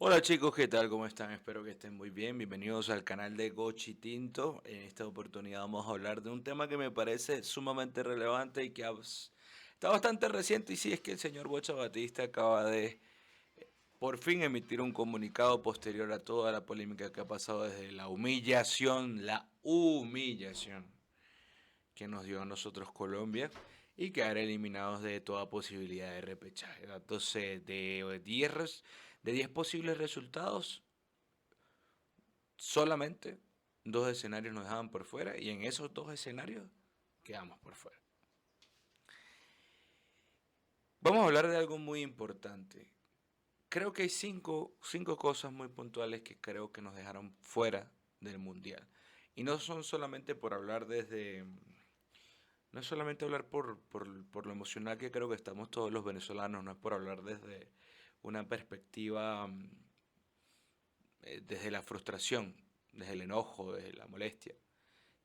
Hola chicos, ¿qué tal? ¿Cómo están? Espero que estén muy bien. Bienvenidos al canal de Gochi Tinto. En esta oportunidad vamos a hablar de un tema que me parece sumamente relevante y que está bastante reciente. Y sí, es que el señor Bocha Batista acaba de por fin emitir un comunicado posterior a toda la polémica que ha pasado desde la humillación que nos dio a nosotros Colombia y quedar eliminados de toda posibilidad de repechaje. Entonces, de 10 posibles resultados, solamente dos escenarios nos dejaban por fuera y en esos dos escenarios quedamos por fuera. Vamos a hablar de algo muy importante. Creo que hay cinco cosas muy puntuales que creo que nos dejaron fuera del mundial. Y no son solamente por hablar desde... No es solamente hablar por lo emocional que creo que estamos todos los venezolanos, no es por hablar desde una perspectiva, desde la frustración, desde el enojo, desde la molestia,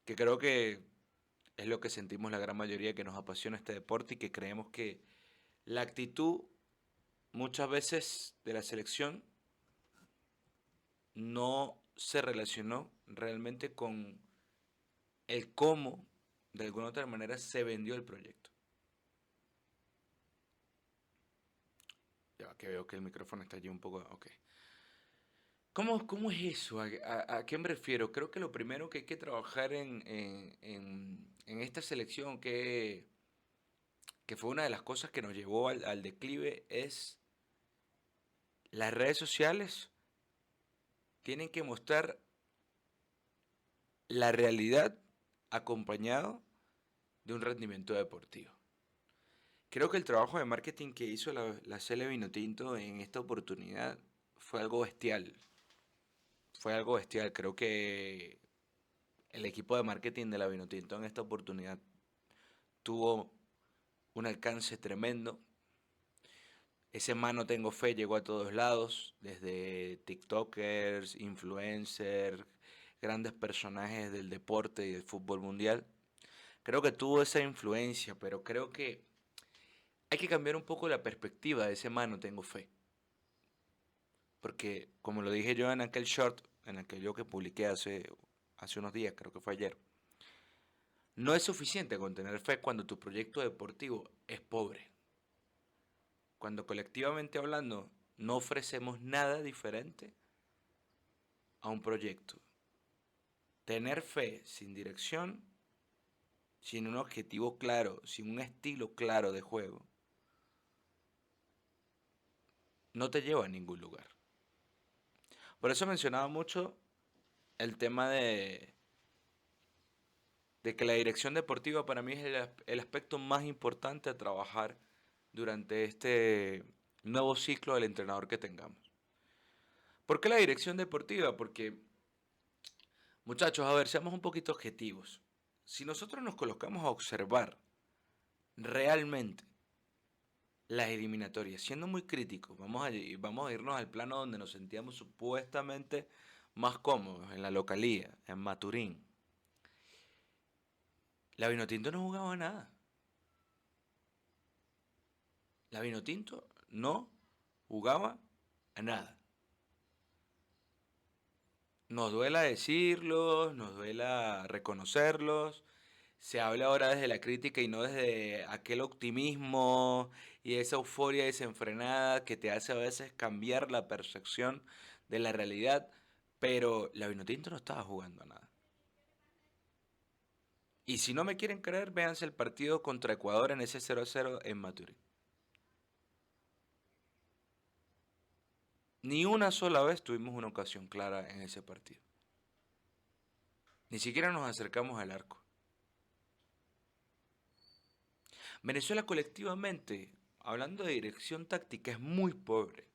que creo que es lo que sentimos la gran mayoría que nos apasiona este deporte y que creemos que la actitud muchas veces de la selección no se relacionó realmente con el cómo de alguna otra manera se vendió el proyecto. Ya que veo que el micrófono está allí un poco... Ok. ¿Cómo es eso? ¿A qué me refiero? Creo que lo primero que hay que trabajar en esta selección, que fue una de las cosas que nos llevó al declive, es las redes sociales tienen que mostrar la realidad acompañado de un rendimiento deportivo. Creo que el trabajo de marketing que hizo la Cele Vinotinto en esta oportunidad fue algo bestial. Fue algo bestial. Creo que el equipo de marketing de la Vinotinto en esta oportunidad tuvo un alcance tremendo. Ese mano tengo fe llegó a todos lados, desde TikTokers, influencers, grandes personajes del deporte y del fútbol mundial. Creo que tuvo esa influencia, pero creo que hay que cambiar un poco la perspectiva de ese mano tengo fe. Porque como lo dije yo en aquel short, en aquello que publiqué hace unos días, creo que fue ayer, no es suficiente con tener fe cuando tu proyecto deportivo es pobre. Cuando colectivamente hablando no ofrecemos nada diferente a un proyecto. Tener fe sin dirección, sin un objetivo claro, sin un estilo claro de juego, no te lleva a ningún lugar. Por eso mencionaba mucho el tema de que la dirección deportiva para mí es el aspecto más importante a trabajar durante este nuevo ciclo del entrenador que tengamos. ¿Por qué la dirección deportiva? Porque, muchachos, a ver, seamos un poquito objetivos. Si nosotros nos colocamos a observar realmente las eliminatorias, siendo muy críticos, vamos a irnos al plano donde nos sentíamos supuestamente más cómodos, en la localía, en Maturín. La Vinotinto no jugaba nada. La Vinotinto no jugaba a nada. Nos duela decirlos, nos duela reconocerlos. Se habla ahora desde la crítica y no desde aquel optimismo y esa euforia desenfrenada que te hace a veces cambiar la percepción de la realidad. Pero la Vinotinto no estaba jugando a nada. Y si no me quieren creer, véanse el partido contra Ecuador en ese 0-0 en Maturín. Ni una sola vez tuvimos una ocasión clara en ese partido. Ni siquiera nos acercamos al arco. Venezuela colectivamente, hablando de dirección táctica, es muy pobre.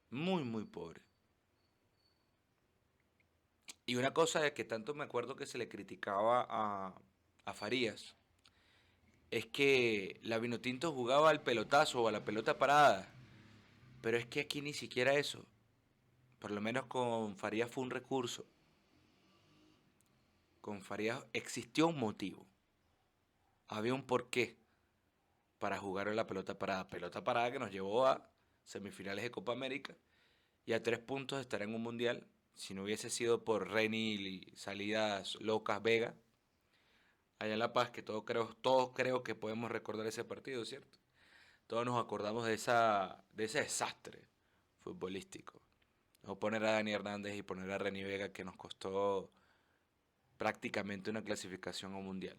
Muy, muy pobre. Y una cosa de que tanto me acuerdo que se le criticaba a Farías es que la Vinotinto jugaba al pelotazo o a la pelota parada. Pero es que aquí ni siquiera eso. Por lo menos con Farías fue un recurso. Con Farías existió un motivo. Había un porqué para jugar a la pelota parada. Pelota parada que nos llevó a semifinales de Copa América y a 3 puntos de estar en un mundial. Si no hubiese sido por Reni y salidas locas Vega, allá en La Paz, que todos creo que podemos recordar ese partido, ¿cierto? Todos nos acordamos de ese desastre futbolístico. No poner a Dani Hernández y poner a Reni Vega que nos costó prácticamente una clasificación a un mundial,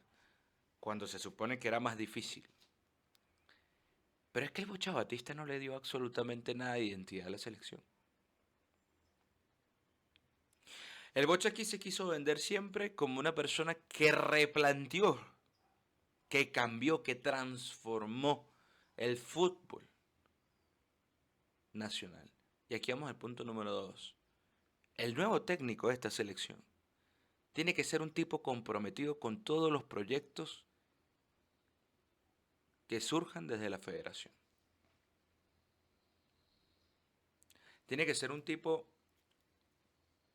cuando se supone que era más difícil. Pero es que el Bocha Batista no le dio absolutamente nada de identidad a la selección. El Bocha aquí se quiso vender siempre como una persona que replanteó, que cambió, que transformó el fútbol nacional. Y aquí vamos al punto número 2. El nuevo técnico de esta selección tiene que ser un tipo comprometido con todos los proyectos que surjan desde la federación. Tiene que ser un tipo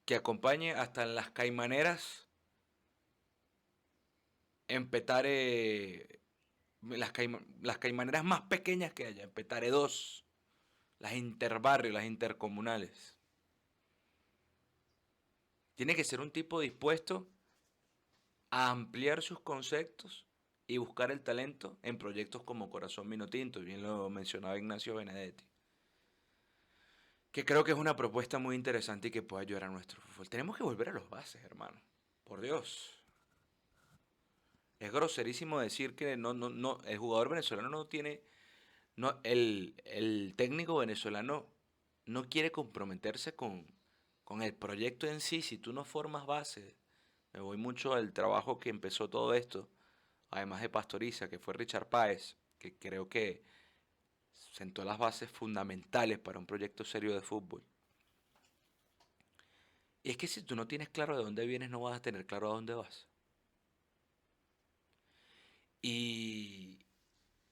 que acompañe hasta en las caimaneras en Petare, las caimaneras más pequeñas que haya, en Petare 2, las interbarrios, las intercomunales. Tiene que ser un tipo dispuesto a ampliar sus conceptos y buscar el talento en proyectos como Corazón Vinotinto, bien lo mencionaba Ignacio Benedetti, que creo que es una propuesta muy interesante y que puede ayudar a nuestro fútbol. Tenemos que volver a los bases, hermano. Por Dios. Es groserísimo decir que no, el jugador venezolano no tiene, no, el técnico venezolano no quiere comprometerse con el proyecto en sí. Si tú no formas bases, me voy mucho al trabajo que empezó todo esto, además de Pastoriza, que fue Richard Páez, que creo que sentó las bases fundamentales para un proyecto serio de fútbol. Y es que si tú no tienes claro de dónde vienes, no vas a tener claro a dónde vas. Y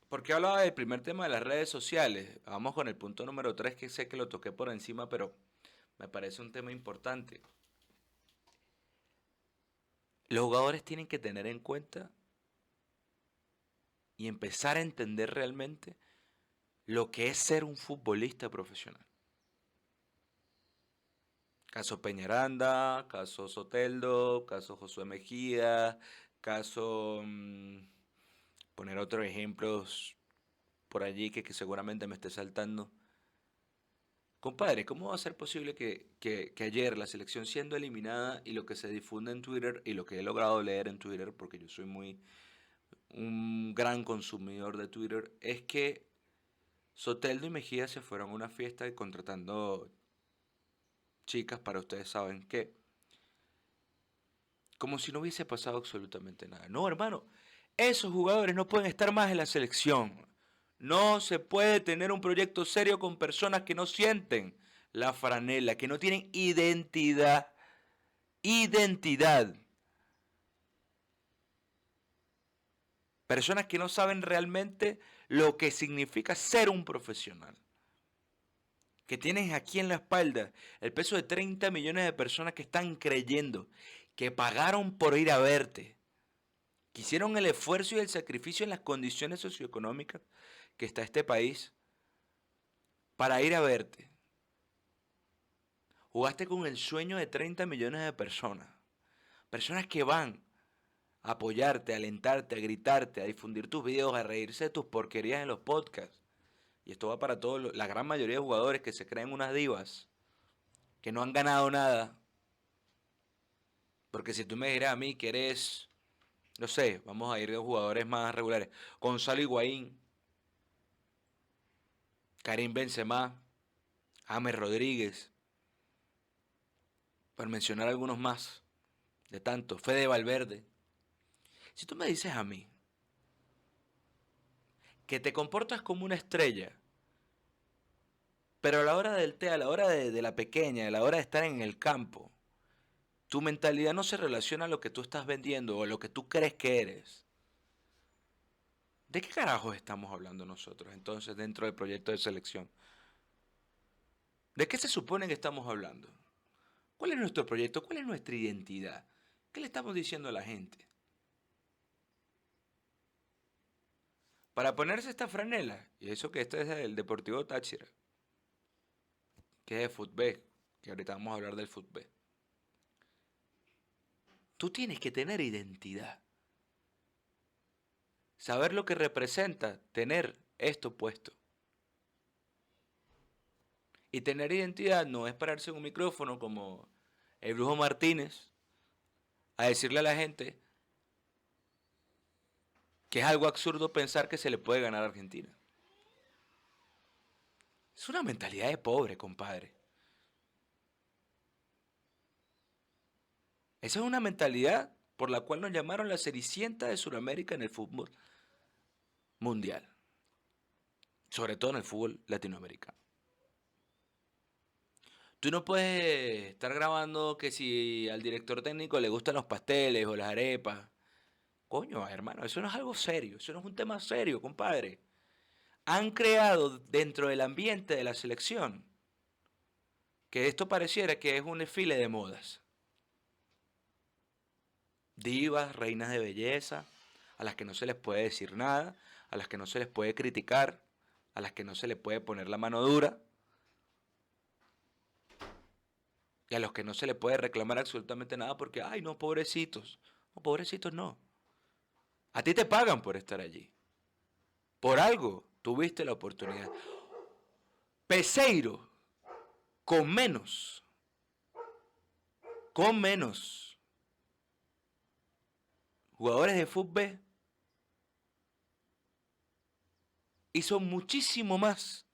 porque hablaba del primer tema de las redes sociales. Vamos con el punto número 3 que sé que lo toqué por encima, pero me parece un tema importante. Los jugadores tienen que tener en cuenta y empezar a entender realmente lo que es ser un futbolista profesional. Caso Peñaranda, caso Soteldo, caso Josué Mejía, caso... poner otros ejemplos por allí que seguramente me esté saltando. Compadre, ¿cómo va a ser posible que ayer la selección siendo eliminada y lo que se difunde en Twitter y lo que he logrado leer en Twitter, porque yo soy un gran consumidor de Twitter, es que Soteldo y Mejía se fueron a una fiesta y contratando chicas para ustedes saben qué, como si no hubiese pasado absolutamente nada? No, hermano, esos jugadores no pueden estar más en la selección. No se puede tener un proyecto serio con personas que no sienten la franela, que no tienen identidad. Identidad. Personas que no saben realmente lo que significa ser un profesional. Que tienes aquí en la espalda el peso de 30 millones de personas que están creyendo, que pagaron por ir a verte, que hicieron el esfuerzo y el sacrificio en las condiciones socioeconómicas que está este país para ir a verte. Jugaste con el sueño de 30 millones de personas. Personas que van a apoyarte, a alentarte, a gritarte, a difundir tus videos, a reírse de tus porquerías en los podcasts. Y esto va para todos, la gran mayoría de jugadores que se creen unas divas, que no han ganado nada. Porque si tú me dirás a mí que eres, no sé, vamos a ir de jugadores más regulares. Gonzalo Higuaín, Karim Benzema, James Rodríguez, para mencionar algunos más, de tanto, Fede Valverde. Si tú me dices a mí que te comportas como una estrella, pero a la hora del té, a la hora de la pequeña, a la hora de estar en el campo, tu mentalidad no se relaciona a lo que tú estás vendiendo o a lo que tú crees que eres. ¿De qué carajos estamos hablando nosotros entonces dentro del proyecto de selección? ¿De qué se supone que estamos hablando? ¿Cuál es nuestro proyecto? ¿Cuál es nuestra identidad? ¿Qué le estamos diciendo a la gente? Para ponerse esta franela, y eso que este es el Deportivo Táchira, que es de fútbol, que ahorita vamos a hablar del fútbol. Tú tienes que tener identidad. Saber lo que representa tener esto puesto. Y tener identidad no es pararse en un micrófono como el Brujo Martínez a decirle a la gente que es algo absurdo pensar que se le puede ganar a Argentina. Es una mentalidad de pobre, compadre. Esa es una mentalidad por la cual nos llamaron la Cenicienta de Sudamérica en el fútbol mundial. Sobre todo en el fútbol latinoamericano. Tú no puedes estar grabando que si al director técnico le gustan los pasteles o las arepas. Coño, hermano, eso no es algo serio, eso no es un tema serio, compadre. Han creado dentro del ambiente de la selección que esto pareciera que es un desfile de modas. Divas, reinas de belleza, a las que no se les puede decir nada, a las que no se les puede criticar, a las que no se les puede poner la mano dura y a los que no se les puede reclamar absolutamente nada porque, ay, no, pobrecitos. No, pobrecitos no. A ti te pagan por estar allí. Por algo tuviste la oportunidad. Peseiro, con menos jugadores de fútbol, hizo muchísimo más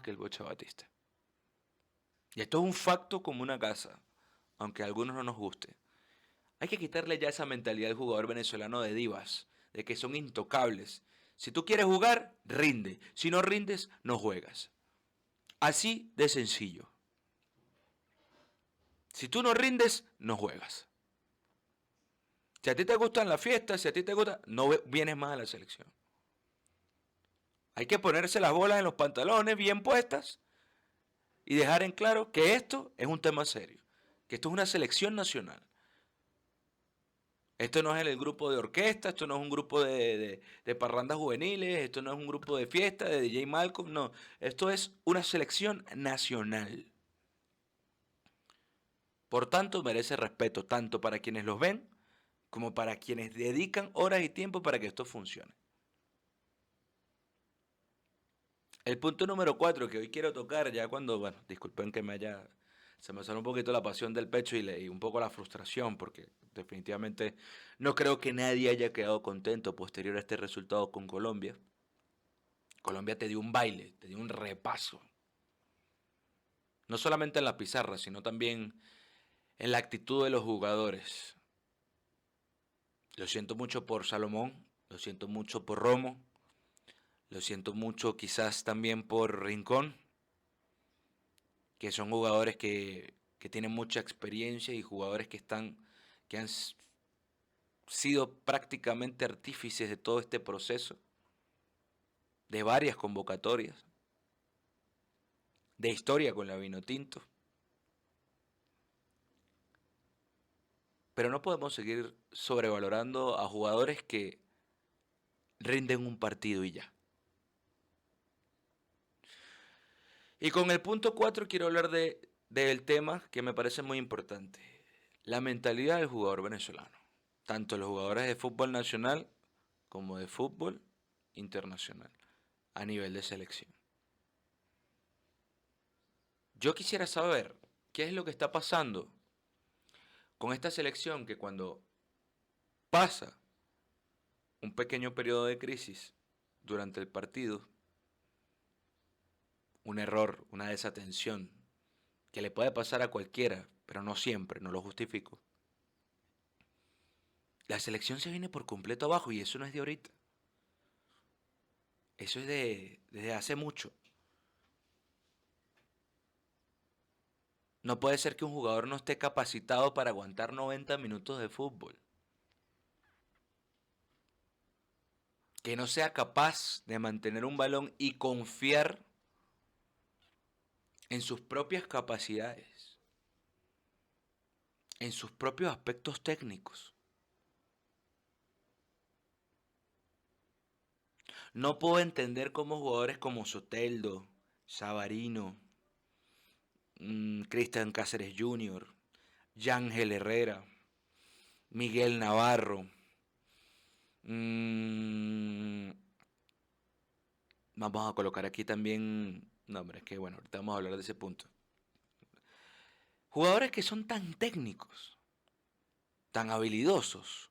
que el Bocha Batista. Y esto es un facto como una casa, aunque a algunos no nos guste. Hay que quitarle ya esa mentalidad al jugador venezolano de divas, de que son intocables. Si tú quieres jugar, rinde. Si no rindes, no juegas. Así de sencillo. Si tú no rindes, no juegas. Si a ti te gustan las fiestas, si a ti te gusta, no vienes más a la selección. Hay que ponerse las bolas en los pantalones bien puestas y dejar en claro que esto es un tema serio, que esto es una selección nacional. Esto no es el grupo de orquesta, esto no es un grupo de parrandas juveniles, esto no es un grupo de fiesta, de DJ Malcolm, no. Esto es una selección nacional. Por tanto, merece respeto tanto para quienes los ven como para quienes dedican horas y tiempo para que esto funcione. El punto número 4 que hoy quiero tocar, ya cuando, bueno, disculpen que se me sale un poquito la pasión del pecho y un poco la frustración, porque definitivamente no creo que nadie haya quedado contento posterior a este resultado con Colombia. Colombia te dio un baile, te dio un repaso. No solamente en la pizarra, sino también en la actitud de los jugadores. Lo siento mucho por Salomón, lo siento mucho por Romo, lo siento mucho quizás también por Rincón, que son jugadores que tienen mucha experiencia y jugadores que han sido prácticamente artífices de todo este proceso, de varias convocatorias, de historia con la Vinotinto. Pero no podemos seguir sobrevalorando a jugadores que rinden un partido y ya. Y con el punto 4 quiero hablar del tema que me parece muy importante. La mentalidad del jugador venezolano. Tanto los jugadores de fútbol nacional como de fútbol internacional a nivel de selección. Yo quisiera saber qué es lo que está pasando con esta selección que cuando pasa un pequeño periodo de crisis durante el partido, un error, una desatención, que le puede pasar a cualquiera, pero no siempre, no lo justifico. La selección se viene por completo abajo y eso no es de ahorita. Eso es desde hace mucho. No puede ser que un jugador no esté capacitado para aguantar 90 minutos de fútbol. Que no sea capaz de mantener un balón y confiar en sus propias capacidades, en sus propios aspectos técnicos. No puedo entender cómo jugadores como Soteldo, Savarino, Cristian Cáceres Jr., Yángel Herrera, Miguel Navarro. mm, Vamos a colocar aquí también. No, hombre, es que bueno, ahorita vamos a hablar de ese punto. Jugadores que son tan técnicos, tan habilidosos.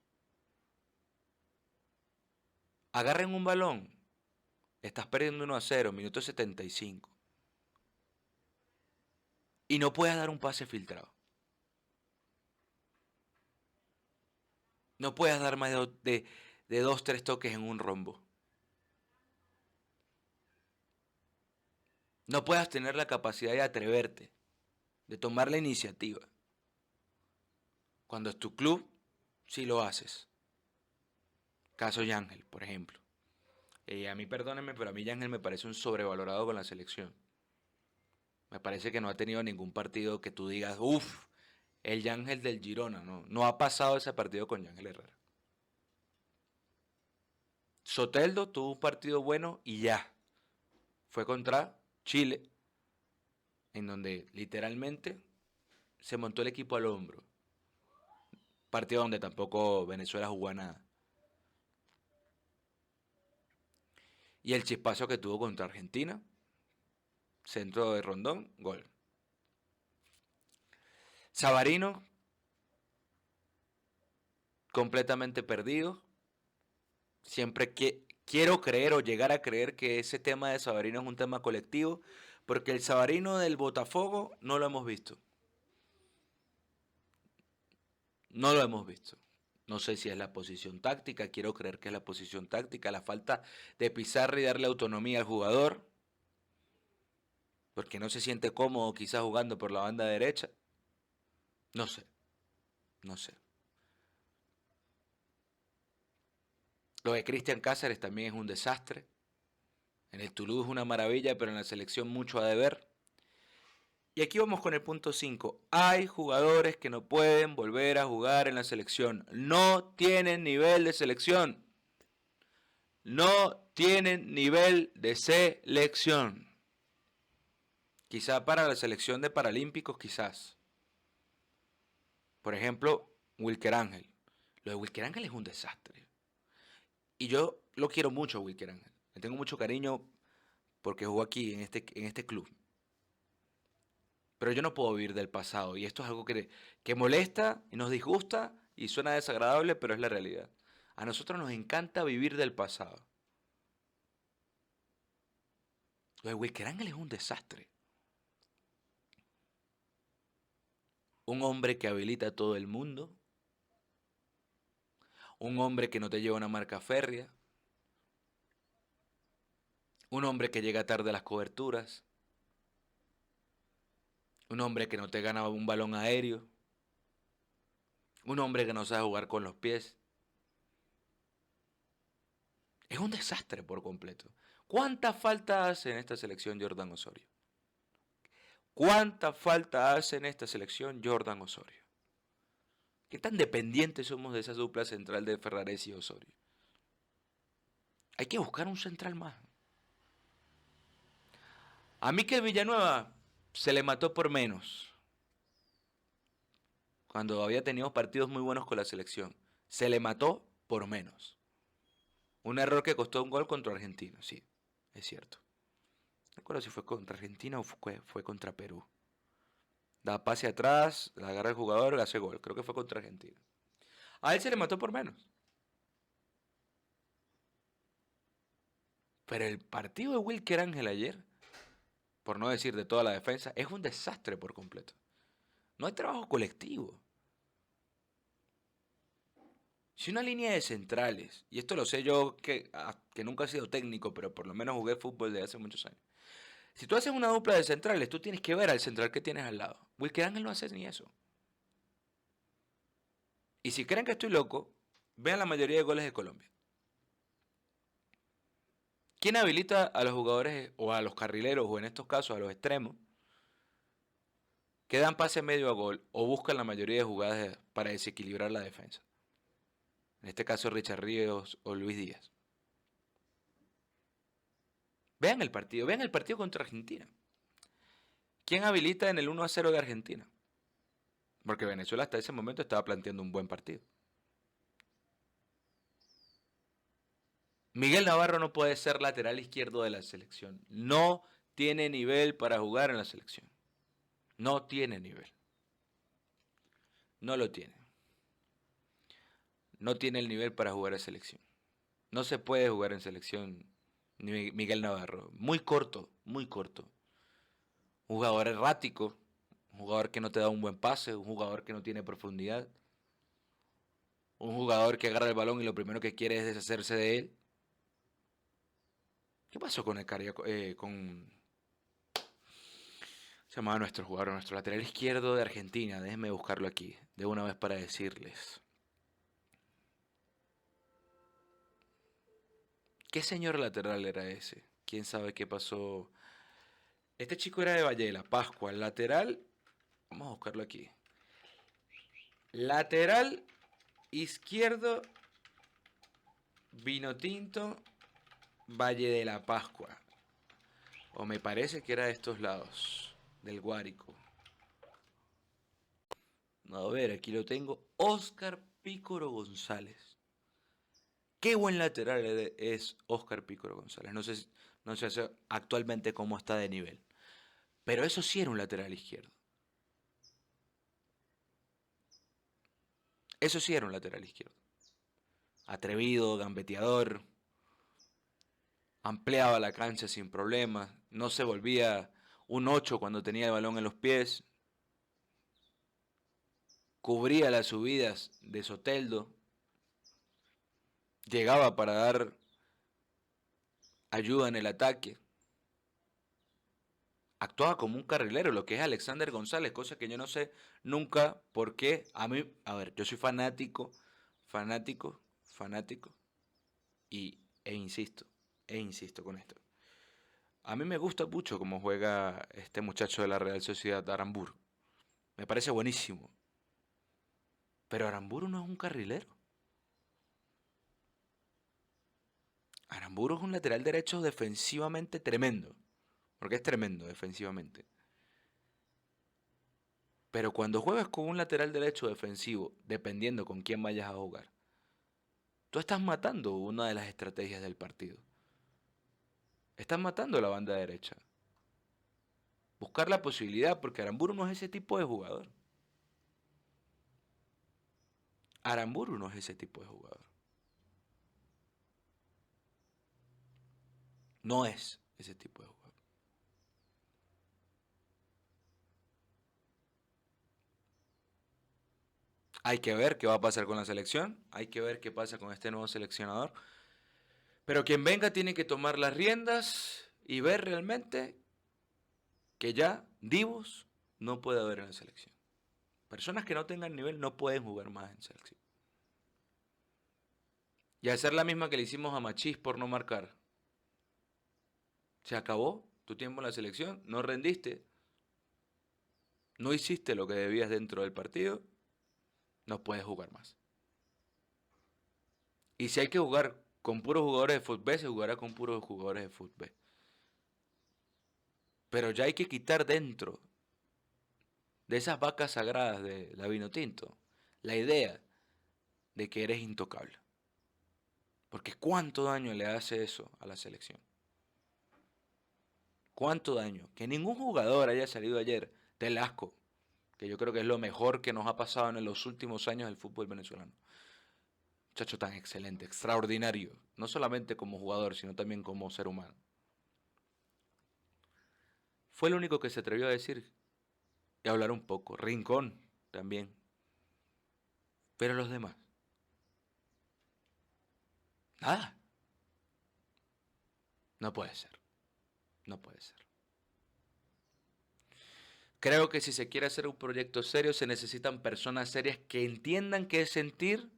Agarren un balón. Estás perdiendo 1-0, minuto 75. Y no puedes dar un pase filtrado. No puedes dar más de 2, 3 toques en un rombo. No puedas tener la capacidad de atreverte, de tomar la iniciativa. Cuando es tu club, sí lo haces. Caso Yángel, por ejemplo. A mí perdónenme, pero a mí Yángel me parece un sobrevalorado con la selección. Me parece que no ha tenido ningún partido que tú digas, uff, el Yángel del Girona. No, no ha pasado ese partido con Yángel Herrera. Soteldo tuvo un partido bueno y ya. Fue contra Chile, en donde literalmente se montó el equipo al hombro. Partido donde tampoco Venezuela jugó a nada. Y el chispazo que tuvo contra Argentina, centro de Rondón, gol. Savarino, completamente perdido. Siempre quiero creer o llegar a creer que ese tema de Savarino es un tema colectivo, porque el Savarino del Botafogo no lo hemos visto. No lo hemos visto. No sé si es la posición táctica, quiero creer que es la posición táctica, la falta de Pizarro y darle autonomía al jugador, porque no se siente cómodo quizás jugando por la banda derecha. No sé, no sé. Lo de Cristian Cáceres también es un desastre. En el Toulouse es una maravilla, pero en la selección mucho a deber. Y aquí vamos con el punto 5. Hay jugadores que no pueden volver a jugar en la selección. No tienen nivel de selección. No tienen nivel de selección. Quizá para la selección de Paralímpicos, quizás. Por ejemplo, Wilker Ángel. Lo de Wilker Ángel es un desastre. Y yo lo quiero mucho a Wilker Ángel. Le tengo mucho cariño porque jugó aquí en este club. Pero yo no puedo vivir del pasado. Y esto es algo que molesta y nos disgusta y suena desagradable, pero es la realidad. A nosotros nos encanta vivir del pasado. Lo de Wilker Ángel es un desastre. Un hombre que habilita a todo el mundo. Un hombre que no te lleva una marca férrea. Un hombre que llega tarde a las coberturas. Un hombre que no te gana un balón aéreo. Un hombre que no sabe jugar con los pies. Es un desastre por completo. ¿Cuánta falta hace en esta selección Jordan Osorio? ¿Cuánta falta hace en esta selección Jordan Osorio? ¿Qué tan dependientes somos de esa dupla central de Ferrares y Osorio? Hay que buscar un central más. A Mikel Villanueva se le mató por menos. Cuando había tenido partidos muy buenos con la selección. Se le mató por menos. Un error que costó un gol contra Argentina, sí, es cierto. No recuerdo si fue contra Argentina o fue contra Perú. Da pase atrás, la agarra el jugador, le hace gol. Creo que fue contra Argentina. A él se le mató por menos. Pero el partido de Wilker Ángel ayer, por no decir de toda la defensa, es un desastre por completo. No hay trabajo colectivo. Si una línea de centrales, y esto lo sé yo que nunca he sido técnico, pero por lo menos jugué fútbol desde hace muchos años. Si tú haces una dupla de centrales, tú tienes que ver al central que tienes al lado. Wilker Ángel no hace ni eso. Y si creen que estoy loco, vean la mayoría de goles de Colombia. ¿Quién habilita a los jugadores o a los carrileros o en estos casos a los extremos que dan pase medio a gol o buscan la mayoría de jugadas para desequilibrar la defensa? En este caso Richard Ríos o Luis Díaz. Vean el partido contra Argentina. ¿Quién habilita en el 1-0 de Argentina? Porque Venezuela hasta ese momento estaba planteando un buen partido. Miguel Navarro no puede ser lateral izquierdo de la selección. No tiene nivel para jugar en la selección. No tiene nivel. No lo tiene. No tiene el nivel para jugar en selección. No se puede jugar en selección Miguel Navarro. Muy corto, muy corto. Un jugador errático, un jugador que no te da un buen pase, un jugador que no tiene profundidad, un jugador que agarra el balón y lo primero que quiere es deshacerse de él. ¿Qué pasó con el Cariaco? Se llamaba nuestro jugador, nuestro lateral izquierdo de Argentina. Déjenme buscarlo aquí, de una vez para decirles. ¿Qué señor lateral era ese? ¿Quién sabe qué pasó? Este chico era de Valle de la Pascua. El lateral, vamos a buscarlo aquí. Lateral izquierdo, Vinotinto, Valle de la Pascua. O me parece que era de estos lados, del Guárico. A ver, aquí lo tengo. Óscar Pícoro González. Qué buen lateral es Óscar Pícoro González. No sé actualmente cómo está de nivel. Pero eso sí era un lateral izquierdo. Eso sí era un lateral izquierdo. Atrevido, gambeteador. Ampliaba la cancha sin problemas. No se volvía un 8 cuando tenía el balón en los pies. Cubría las subidas de Soteldo. Llegaba para dar ayuda en el ataque. Actuaba como un carrilero, lo que es Alexander González, cosa que yo no sé nunca por qué. A ver, yo soy fanático, fanático, fanático, e insisto, con esto. A mí me gusta mucho cómo juega este muchacho de la Real Sociedad, Aramburu. Me parece buenísimo. Pero Aramburu no es un carrilero. Aramburu es un lateral derecho defensivamente tremendo. Porque es tremendo defensivamente. Pero cuando juegas con un lateral derecho defensivo, dependiendo con quién vayas a jugar, tú estás matando una de las estrategias del partido. Estás matando la banda derecha. Buscar la posibilidad, porque Aramburu no es ese tipo de jugador. Aramburu no es ese tipo de jugador. No es ese tipo de jugador. Hay que ver qué va a pasar con la selección. Hay que ver qué pasa con este nuevo seleccionador. Pero quien venga tiene que tomar las riendas y ver realmente que ya divos no puede haber en la selección. Personas que no tengan nivel no pueden jugar más en selección. Y hacer la misma que le hicimos a Machís por no marcar. Se acabó tu tiempo en la selección, no rendiste, no hiciste lo que debías dentro del partido, no puedes jugar más. Y si hay que jugar con puros jugadores de fútbol, se jugará con puros jugadores de fútbol. Pero ya hay que quitar dentro de esas vacas sagradas de la Vinotinto la idea de que eres intocable. Porque ¿cuánto daño le hace eso a la selección? ¿Cuánto daño? Que ningún jugador haya salido ayer del asco, que yo creo que es lo mejor que nos ha pasado en los últimos años del fútbol venezolano. Muchacho tan excelente, extraordinario, no solamente como jugador, sino también como ser humano. Fue el único que se atrevió a decir y a hablar un poco. Rincón también. Pero los demás, nada. No puede ser, no puede ser. Creo que si se quiere hacer un proyecto serio se necesitan personas serias que entiendan qué es sentir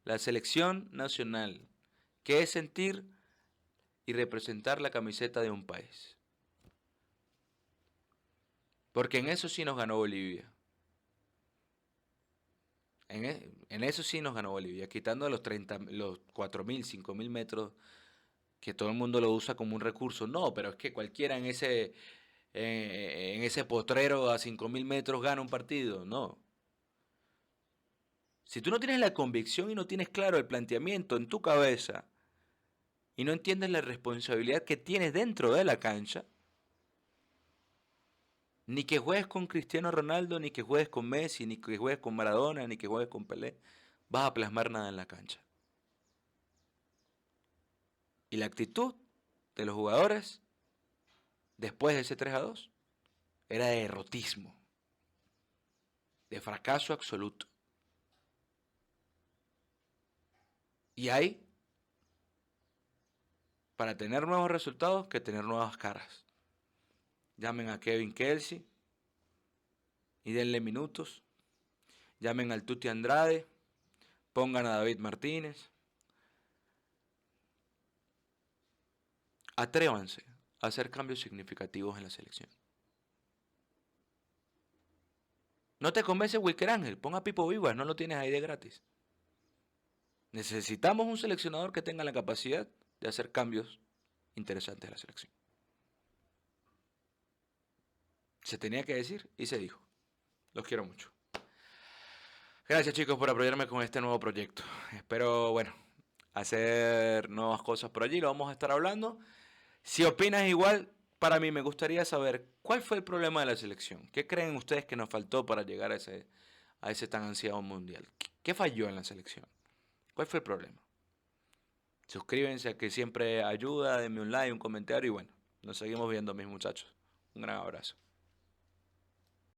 la selección nacional, qué es sentir y representar la camiseta de un país. Porque en eso sí nos ganó Bolivia. En eso sí nos ganó Bolivia, quitando los 4.000, 5.000 metros que todo el mundo lo usa como un recurso. No, pero es que cualquiera en ese potrero a 5.000 metros gana un partido. No. Si tú no tienes la convicción y no tienes claro el planteamiento en tu cabeza y no entiendes la responsabilidad que tienes dentro de la cancha, ni que juegues con Cristiano Ronaldo, ni que juegues con Messi, ni que juegues con Maradona, ni que juegues con Pelé, vas a plasmar nada en la cancha. Y la actitud de los jugadores después de ese 3-2 era de derrotismo, de fracaso absoluto. Y hay, para tener nuevos resultados, que tener nuevas caras. Llamen a Kevin Kelsey y denle minutos. Llamen al Tuti Andrade, pongan a David Martínez. Atrévanse a hacer cambios significativos en la selección. ¿No te convence Wilker Ángel? Pon a Pipo Vivas, no lo tienes ahí de gratis. Necesitamos un seleccionador que tenga la capacidad de hacer cambios interesantes a la selección. Se tenía que decir y se dijo. Los quiero mucho. Gracias chicos por apoyarme con este nuevo proyecto. Espero, bueno, hacer nuevas cosas por allí. Lo vamos a estar hablando. Si opinas igual, para mí me gustaría saber cuál fue el problema de la selección. ¿Qué creen ustedes que nos faltó para llegar a ese tan ansiado mundial? ¿Qué falló en la selección? ¿Cuál fue el problema? Suscríbanse, a que siempre ayuda, denme un like, un comentario y bueno, nos seguimos viendo mis muchachos. Un gran abrazo.